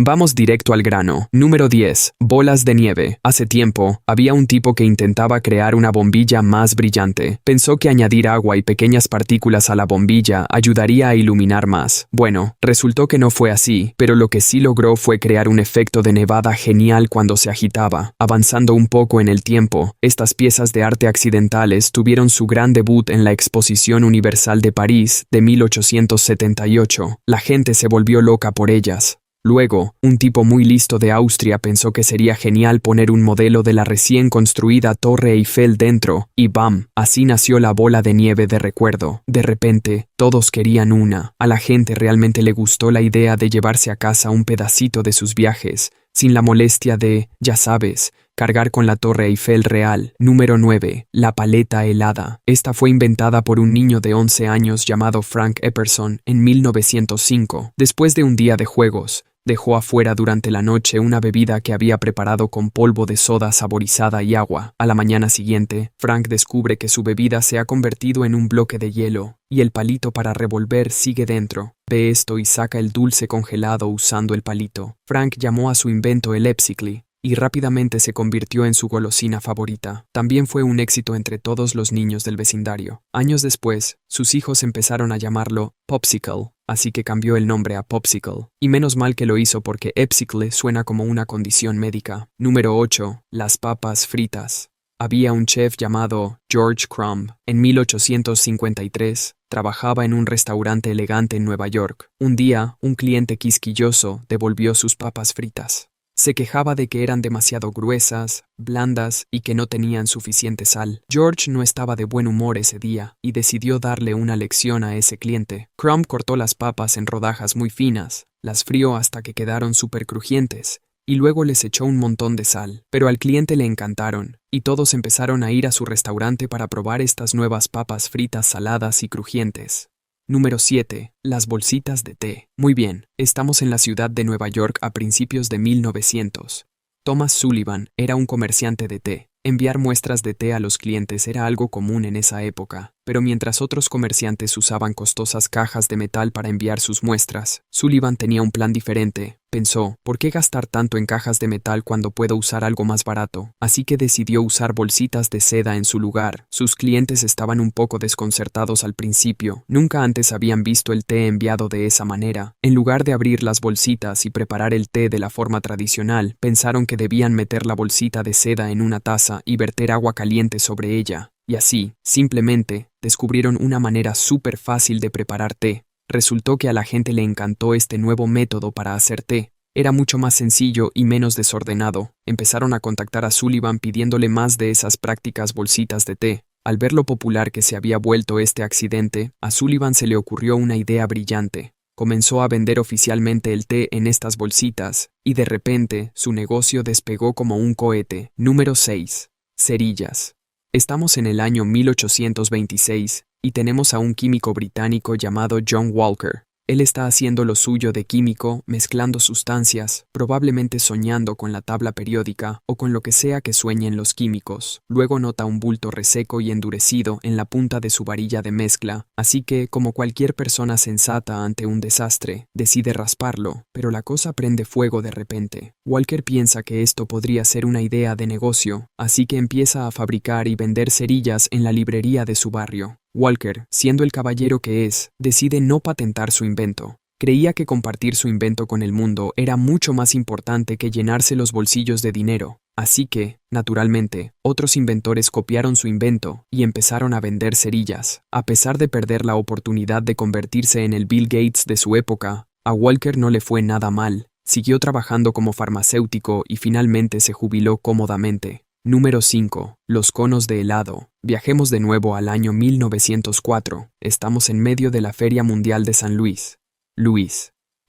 Vamos directo al grano. Número 10. Bolas de nieve. Hace tiempo, había un tipo que intentaba crear una bombilla más brillante. Pensó que añadir agua y pequeñas partículas a la bombilla ayudaría a iluminar más. Bueno, resultó que no fue así, pero lo que sí logró fue crear un efecto de nevada genial cuando se agitaba. Avanzando un poco en el tiempo, estas piezas de arte accidentales tuvieron su gran debut en la Exposición Universal de París de 1878. La gente se volvió loca por ellas. Luego, un tipo muy listo de Austria pensó que sería genial poner un modelo de la recién construida Torre Eiffel dentro, y ¡bam! Así nació la bola de nieve de recuerdo. De repente, todos querían una. A la gente realmente le gustó la idea de llevarse a casa un pedacito de sus viajes, sin la molestia de, ya sabes, cargar con la Torre Eiffel real. Número 9. La paleta helada. Esta fue inventada por un niño de 11 años llamado Frank Epperson en 1905. Después de un día de juegos, dejó afuera durante la noche una bebida que había preparado con polvo de soda saborizada y agua. A la mañana siguiente, Frank descubre que su bebida se ha convertido en un bloque de hielo, y el palito para revolver sigue dentro. Ve esto y saca el dulce congelado usando el palito. Frank llamó a su invento el Epsicly, y rápidamente se convirtió en su golosina favorita. También fue un éxito entre todos los niños del vecindario. Años después, sus hijos empezaron a llamarlo Popsicle, así que cambió el nombre a Popsicle. Y menos mal que lo hizo porque Epsicle suena como una condición médica. Número 8. Las papas fritas. Había un chef llamado George Crumb. En 1853, trabajaba en un restaurante elegante en Nueva York. Un día, un cliente quisquilloso devolvió sus papas fritas. Se quejaba de que eran demasiado gruesas, blandas y que no tenían suficiente sal. George no estaba de buen humor ese día y decidió darle una lección a ese cliente. Crumb cortó las papas en rodajas muy finas, las frió hasta que quedaron súper crujientes y luego les echó un montón de sal. Pero al cliente le encantaron y todos empezaron a ir a su restaurante para probar estas nuevas papas fritas saladas y crujientes. Número 7. Las bolsitas de té. Muy bien, estamos en la ciudad de Nueva York a principios de 1900. Thomas Sullivan era un comerciante de té. Enviar muestras de té a los clientes era algo común en esa época, pero mientras otros comerciantes usaban costosas cajas de metal para enviar sus muestras, Sullivan tenía un plan diferente. Pensó, ¿por qué gastar tanto en cajas de metal cuando puedo usar algo más barato? Así que decidió usar bolsitas de seda en su lugar. Sus clientes estaban un poco desconcertados al principio. Nunca antes habían visto el té enviado de esa manera. En lugar de abrir las bolsitas y preparar el té de la forma tradicional, pensaron que debían meter la bolsita de seda en una taza y verter agua caliente sobre ella. Y así, simplemente, descubrieron una manera súper fácil de preparar té. Resultó que a la gente le encantó este nuevo método para hacer té. Era mucho más sencillo y menos desordenado. Empezaron a contactar a Sullivan pidiéndole más de esas prácticas bolsitas de té. Al ver lo popular que se había vuelto este accidente, a Sullivan se le ocurrió una idea brillante. Comenzó a vender oficialmente el té en estas bolsitas, y de repente, su negocio despegó como un cohete. Número 6. Cerillas. Estamos en el año 1826, y tenemos a un químico británico llamado John Walker. Él está haciendo lo suyo de químico, mezclando sustancias, probablemente soñando con la tabla periódica o con lo que sea que sueñen los químicos. Luego nota un bulto reseco y endurecido en la punta de su varilla de mezcla, así que, como cualquier persona sensata ante un desastre, decide rasparlo, pero la cosa prende fuego de repente. Walker piensa que esto podría ser una idea de negocio, así que empieza a fabricar y vender cerillas en la librería de su barrio. Walker, siendo el caballero que es, decide no patentar su invento. Creía que compartir su invento con el mundo era mucho más importante que llenarse los bolsillos de dinero. Así que, naturalmente, otros inventores copiaron su invento y empezaron a vender cerillas. A pesar de perder la oportunidad de convertirse en el Bill Gates de su época, a Walker no le fue nada mal. Siguió trabajando como farmacéutico y finalmente se jubiló cómodamente. Número 5. Los conos de helado. Viajemos de nuevo al año 1904. Estamos en medio de la Feria Mundial de San Luis.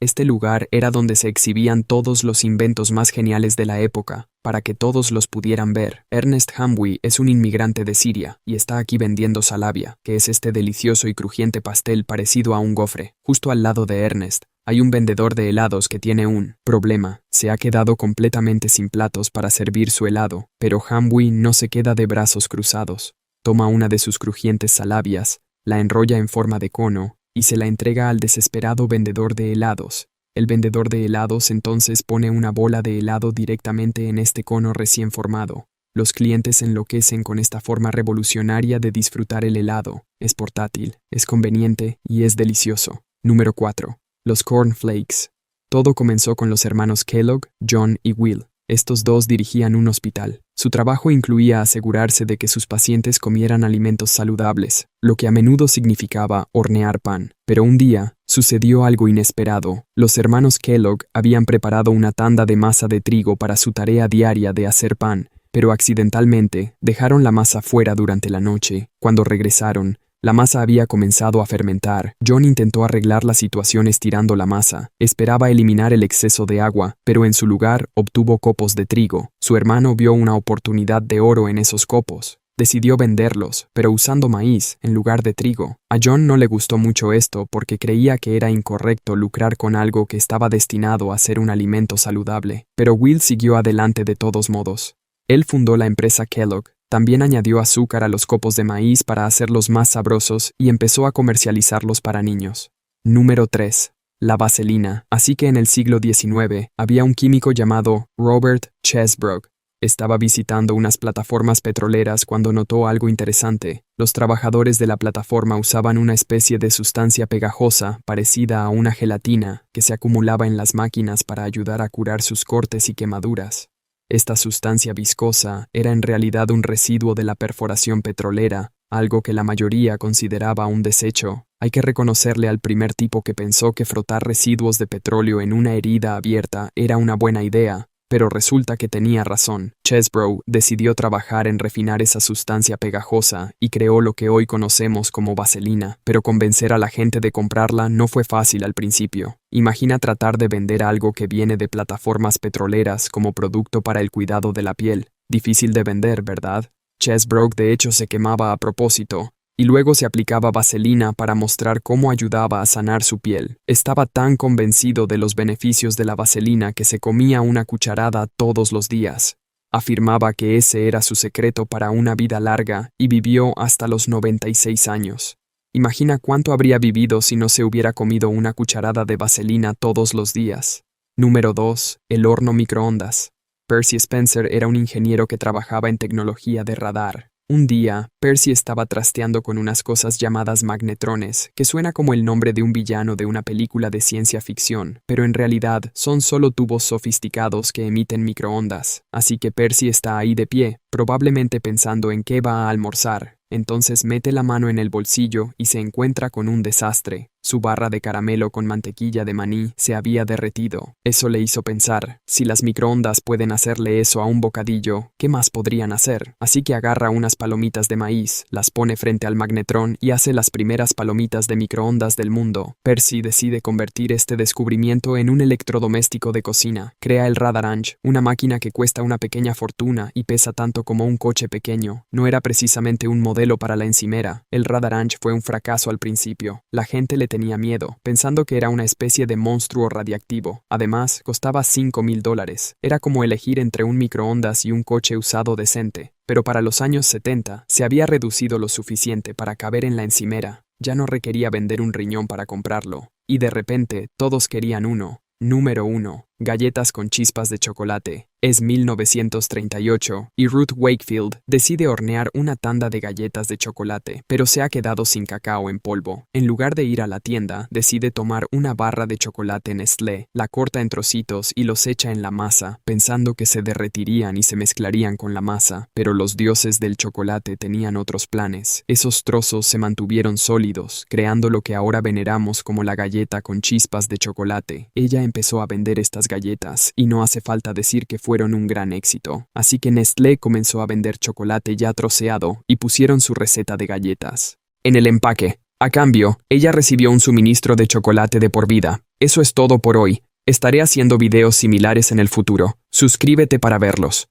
Este lugar era donde se exhibían todos los inventos más geniales de la época, para que todos los pudieran ver. Ernest Hamwi es un inmigrante de Siria y está aquí vendiendo salabia, que es este delicioso y crujiente pastel parecido a un gofre. Justo al lado de Ernest, hay un vendedor de helados que tiene un problema. Se ha quedado completamente sin platos para servir su helado, pero Hamwi no se queda de brazos cruzados. Toma una de sus crujientes salabias, la enrolla en forma de cono y se la entrega al desesperado vendedor de helados. El vendedor de helados entonces pone una bola de helado directamente en este cono recién formado. Los clientes enloquecen con esta forma revolucionaria de disfrutar el helado. Es portátil, es conveniente y es delicioso. Número 4. Los cornflakes. Todo comenzó con los hermanos Kellogg, John y Will. Estos dos dirigían un hospital. Su trabajo incluía asegurarse de que sus pacientes comieran alimentos saludables, lo que a menudo significaba hornear pan. Pero un día, sucedió algo inesperado. Los hermanos Kellogg habían preparado una tanda de masa de trigo para su tarea diaria de hacer pan, pero accidentalmente dejaron la masa fuera durante la noche. Cuando regresaron, la masa había comenzado a fermentar. John intentó arreglar la situación estirando la masa. Esperaba eliminar el exceso de agua, pero en su lugar obtuvo copos de trigo. Su hermano vio una oportunidad de oro en esos copos. Decidió venderlos, pero usando maíz en lugar de trigo. A John no le gustó mucho esto porque creía que era incorrecto lucrar con algo que estaba destinado a ser un alimento saludable. Pero Will siguió adelante de todos modos. Él fundó la empresa Kellogg. También añadió azúcar a los copos de maíz para hacerlos más sabrosos y empezó a comercializarlos para niños. Número 3. La vaselina. Así que en el siglo XIX había un químico llamado Robert Chesbrough. Estaba visitando unas plataformas petroleras cuando notó algo interesante. Los trabajadores de la plataforma usaban una especie de sustancia pegajosa parecida a una gelatina que se acumulaba en las máquinas para ayudar a curar sus cortes y quemaduras. Esta sustancia viscosa era en realidad un residuo de la perforación petrolera, algo que la mayoría consideraba un desecho. Hay que reconocerle al primer tipo que pensó que frotar residuos de petróleo en una herida abierta era una buena idea, pero resulta que tenía razón. Chesbrough decidió trabajar en refinar esa sustancia pegajosa y creó lo que hoy conocemos como vaselina, pero convencer a la gente de comprarla no fue fácil al principio. Imagina tratar de vender algo que viene de plataformas petroleras como producto para el cuidado de la piel. Difícil de vender, ¿verdad? Chesbrough de hecho se quemaba a propósito, y luego se aplicaba vaselina para mostrar cómo ayudaba a sanar su piel. Estaba tan convencido de los beneficios de la vaselina que se comía una cucharada todos los días. Afirmaba que ese era su secreto para una vida larga y vivió hasta los 96 años. Imagina cuánto habría vivido si no se hubiera comido una cucharada de vaselina todos los días. Número 2. El horno microondas. Percy Spencer era un ingeniero que trabajaba en tecnología de radar. Un día, Percy estaba trasteando con unas cosas llamadas magnetrones, que suena como el nombre de un villano de una película de ciencia ficción, pero en realidad son solo tubos sofisticados que emiten microondas. Así que Percy está ahí de pie, probablemente pensando en qué va a almorzar. Entonces mete la mano en el bolsillo y se encuentra con un desastre. Su barra de caramelo con mantequilla de maní se había derretido. Eso le hizo pensar, si las microondas pueden hacerle eso a un bocadillo, ¿qué más podrían hacer? Así que agarra unas palomitas de maíz, las pone frente al magnetrón y hace las primeras palomitas de microondas del mundo. Percy decide convertir este descubrimiento en un electrodoméstico de cocina. Crea el Radarange, una máquina que cuesta una pequeña fortuna y pesa tanto como un coche pequeño. No era precisamente un modelo para la encimera. El Radarange fue un fracaso al principio. La gente le tenía miedo, pensando que era una especie de monstruo radiactivo. Además, costaba $5,000. Era como elegir entre un microondas y un coche usado decente. Pero para los años 70, se había reducido lo suficiente para caber en la encimera. Ya no requería vender un riñón para comprarlo. Y de repente, todos querían uno. Número 1. Galletas con chispas de chocolate. Es 1938 y Ruth Wakefield decide hornear una tanda de galletas de chocolate, pero se ha quedado sin cacao en polvo. En lugar de ir a la tienda, decide tomar una barra de chocolate Nestlé, la corta en trocitos y los echa en la masa, pensando que se derretirían y se mezclarían con la masa, pero los dioses del chocolate tenían otros planes. Esos trozos se mantuvieron sólidos, creando lo que ahora veneramos como la galleta con chispas de chocolate. Ella empezó a vender estas galletas, y no hace falta decir que fueron un gran éxito. Así que Nestlé comenzó a vender chocolate ya troceado y pusieron su receta de galletas en el empaque. A cambio, ella recibió un suministro de chocolate de por vida. Eso es todo por hoy. Estaré haciendo videos similares en el futuro. Suscríbete para verlos.